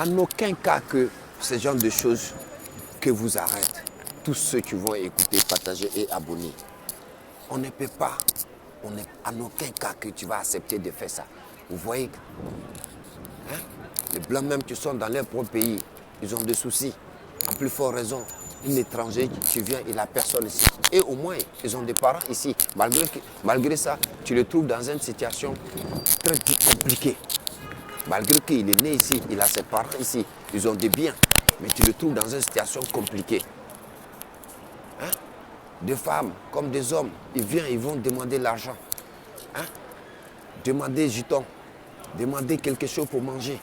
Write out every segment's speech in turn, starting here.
En aucun cas que ce genre de choses que vous arrêtez. Tous ceux qui vont écouter, partager et abonner. On ne peut pas, en aucun cas que tu vas accepter de faire ça. Vous voyez, hein? Les Blancs même qui sont dans leur propre pays, ils ont des soucis. En plus forte raison, un étranger qui vient, il n'a personne ici. Et au moins, ils ont des parents ici. Malgré ça, tu le trouves dans une situation très compliquée. Malgré qu'il est né ici, il a ses parents ici, ils ont des biens. Mais tu le trouves dans une situation compliquée. Hein? Des femmes comme des hommes, ils viennent, ils vont demander l'argent. Hein? Demander jeton, demander quelque chose pour manger.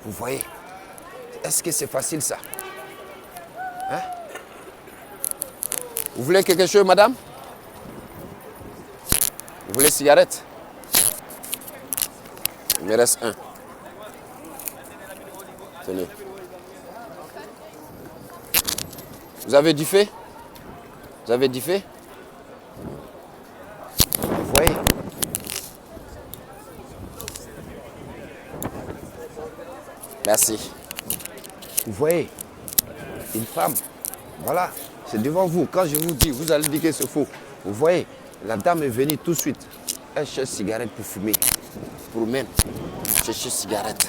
Vous voyez? Est-ce que c'est facile ça? Hein? Vous voulez quelque chose, madame? Vous voulez cigarette? Il me reste un. Tenez. Vous avez du fait? Vous avez du fait? Vous voyez? Merci. Vous voyez? Une femme. Voilà. C'est devant vous. Quand je vous dis, vous allez dire que c'est faux. Vous voyez? La dame est venue tout de suite. Elle cherche cigarette pour fumer. Pour même chercher cigarette.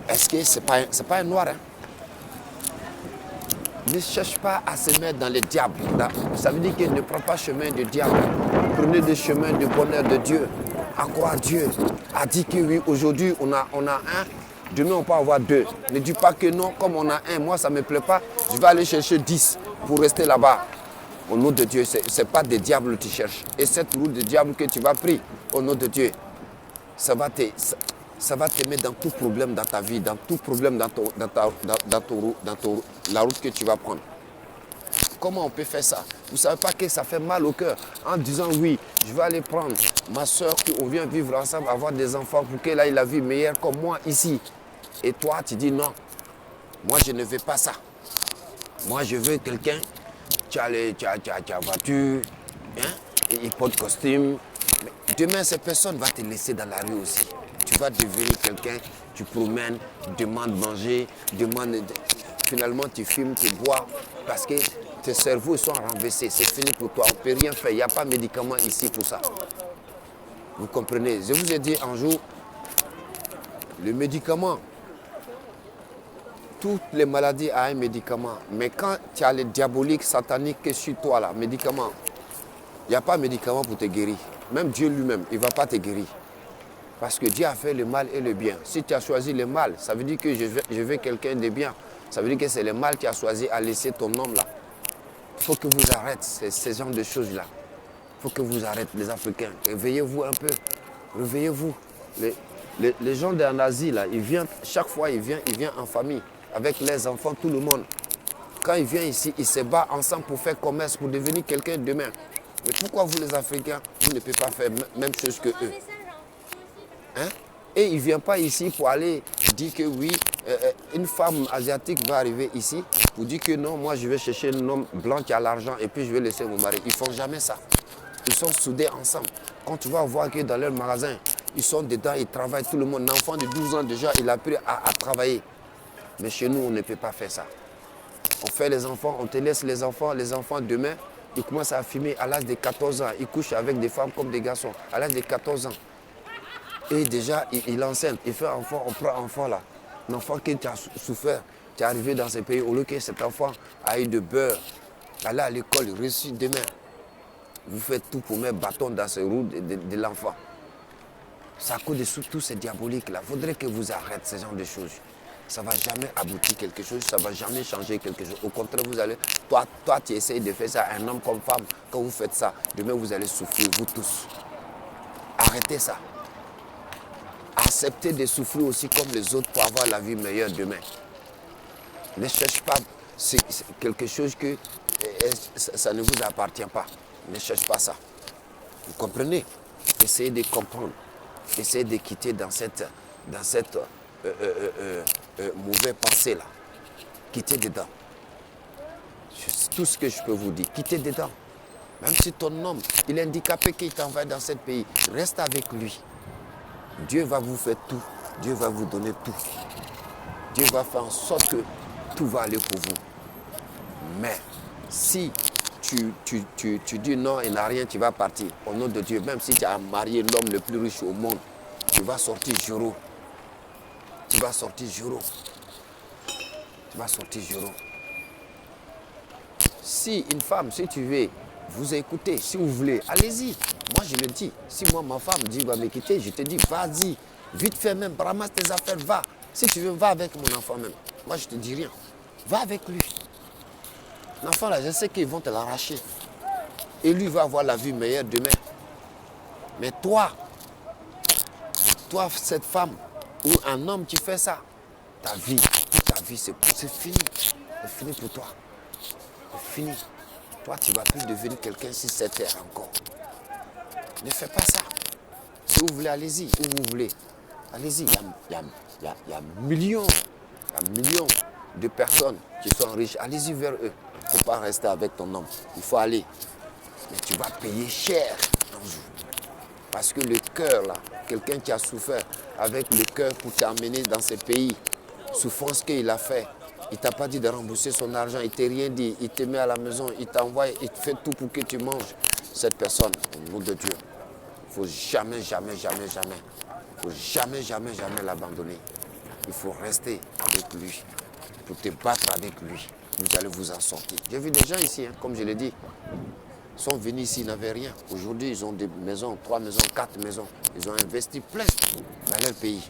Est-ce que c'est pas un noir, hein? Ne cherche pas à se mettre dans les diables. Ça veut dire qu'il ne prend pas chemin du diable. Prenez le chemin du bonheur de Dieu. À croire Dieu. A dit que oui, aujourd'hui on a un. Demain on peut avoir deux. Ne dis pas que non, comme on a un, moi ça ne me plaît pas. Je vais aller chercher 10 pour rester là-bas. Au nom de Dieu, ce n'est pas des diables que tu cherches. Et cette route de diable que tu vas prendre, au nom de Dieu, ça va te mettre dans tout problème dans ta vie, dans tout problème dans la route que tu vas prendre. Comment on peut faire ça? Vous ne savez pas que ça fait mal au cœur en disant oui, je vais aller prendre ma soeur, on vient vivre ensemble, avoir des enfants pour qu'elle ait la vie meilleure comme moi ici. Et toi, tu dis non, moi je ne veux pas ça. Moi je veux quelqu'un, tu as voiture, hein, et il porte costume. Mais demain, cette personne va te laisser dans la rue aussi. Tu vas devenir quelqu'un, tu promènes, demandes manger, finalement tu fumes, tu bois, parce que tes cerveaux sont renversés. C'est fini pour toi, on ne peut rien faire. Il n'y a pas de médicament ici pour ça. Vous comprenez? Je vous ai dit un jour, le médicament, toutes les maladies ont un médicament. Mais quand tu as les diaboliques, sataniques sur toi, là, médicament, il n'y a pas de médicament pour te guérir. Même Dieu lui-même, il ne va pas te guérir. Parce que Dieu a fait le mal et le bien. Si tu as choisi le mal, ça veut dire que je veux quelqu'un de bien. Ça veut dire que c'est le mal qui a choisi à laisser ton homme là. Il faut que vous arrêtez ces genres de choses-là. Il faut que vous arrêtez, les Africains. Réveillez-vous un peu. Réveillez-vous. Les gens en Asie, là, ils viennent, chaque fois, ils viennent en famille, avec les enfants, tout le monde. Quand ils viennent ici, ils se battent ensemble pour faire commerce, pour devenir quelqu'un demain. Mais pourquoi vous, les Africains, vous ne pouvez pas faire la même chose que eux? Hein? Et ils ne viennent pas ici pour aller dire que oui, une femme asiatique va arriver ici pour dire que non, moi je vais chercher un homme blanc qui a l'argent et puis je vais laisser mon mari. Ils ne font jamais ça. Ils sont soudés ensemble. Quand tu vas voir que dans leur magasin, ils sont dedans, ils travaillent, tout le monde. Un enfant de 12 ans déjà, il a appris à travailler. Mais chez nous, on ne peut pas faire ça. On fait les enfants, on te laisse les enfants demain, ils commencent à fumer à l'âge de 14 ans. Ils couchent avec des femmes comme des garçons à l'âge de 14 ans. Et déjà, il enseigne, il fait enfant, on prend enfant là. Un enfant qui a souffert, tu es arrivé dans ce pays, au lieu que cet enfant a eu de beurre, aller à l'école, réussit demain. Vous faites tout pour mettre bâton dans ce roue de l'enfant. C'est à cause de tout ces diaboliques là. Il faudrait que vous arrêtez ce genre de choses. Ça ne va jamais aboutir quelque chose, ça ne va jamais changer quelque chose. Au contraire, vous allez, toi tu essayes de faire ça, un homme comme femme, quand vous faites ça, demain vous allez souffrir, vous tous. Arrêtez ça. Acceptez de souffrir aussi comme les autres pour avoir la vie meilleure demain. Ne cherchez pas, c'est quelque chose que ça ne vous appartient pas. Ne cherchez pas ça. Vous comprenez? Essayez de comprendre. Essayez de quitter dans cette mauvaise pensée là. Quittez dedans. C'est tout ce que je peux vous dire. Quittez dedans. Même si ton homme, il est handicapé qu'il t'envoie dans ce pays, reste avec lui. Dieu va vous faire tout Dieu va vous donner tout. Dieu va faire en sorte que tout va aller pour vous. Mais si tu dis non, il n'a rien, tu vas partir. Au nom de Dieu, même si tu as marié l'homme le plus riche au monde, tu vas sortir zéro. Tu vas sortir zéro. Tu vas sortir zéro. Si une femme, si tu veux vous écouter, si vous voulez, allez-y. Moi, je le dis. Si moi, ma femme dit va me quitter, je te dis, vas-y. Vite fait même, ramasse tes affaires, va. Si tu veux, va avec mon enfant même. Moi, je te dis rien. Va avec lui. L'enfant là, je sais qu'ils vont te l'arracher. Et lui va avoir la vie meilleure demain. Mais toi, cette femme, ou un homme qui fait ça, ta vie, c'est fini. C'est fini pour toi. C'est fini. Toi, tu ne vas plus devenir quelqu'un sur cette terre encore. Ne fais pas ça. Si vous voulez, allez-y. Où vous voulez. Allez-y. Il y a millions de personnes qui sont riches. Allez-y vers eux. Il ne faut pas rester avec ton homme. Il faut aller. Mais tu vas payer cher un jour. Parce que le cœur, là, quelqu'un qui a souffert avec le cœur pour t'amener dans ces pays, souffrance qu'il a fait, il ne t'a pas dit de rembourser son argent, il ne t'a rien dit, il te met à la maison, il t'envoie, il te fait tout pour que tu manges. Cette personne, au nom de Dieu, il ne faut jamais, jamais, jamais, jamais, il ne faut jamais, jamais, jamais l'abandonner. Il faut rester avec lui, pour te battre avec lui. Vous allez vous en sortir. J'ai vu des gens ici, comme je l'ai dit, sont venus ici, ils n'avaient rien. Aujourd'hui, ils ont des maisons, 3 maisons, 4 maisons. Ils ont investi plein dans leur pays.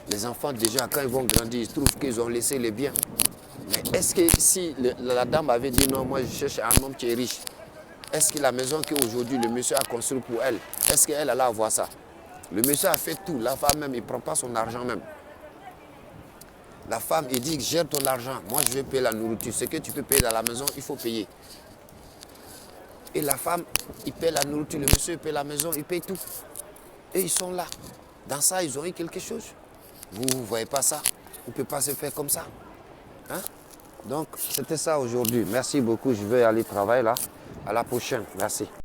Les enfants, déjà, quand ils vont grandir, ils trouvent qu'ils ont laissé les biens. Mais est-ce que si la dame avait dit non, moi je cherche un homme qui est riche, est-ce que la maison qu'aujourd'hui le monsieur a construite pour elle, est-ce qu'elle allait avoir ça? Le monsieur a fait tout. La femme même, il ne prend pas son argent même. La femme, il dit, gère ton argent. Moi, je vais payer la nourriture. Ce que tu peux payer dans la maison, il faut payer. Et la femme, il paie la nourriture, le monsieur paie la maison, il paye tout. Et ils sont là. Dans ça, ils ont eu quelque chose. Vous ne voyez pas ça? On ne peut pas se faire comme ça. Hein? Donc, c'était ça aujourd'hui. Merci beaucoup. Je vais aller travailler là. À la prochaine. Merci.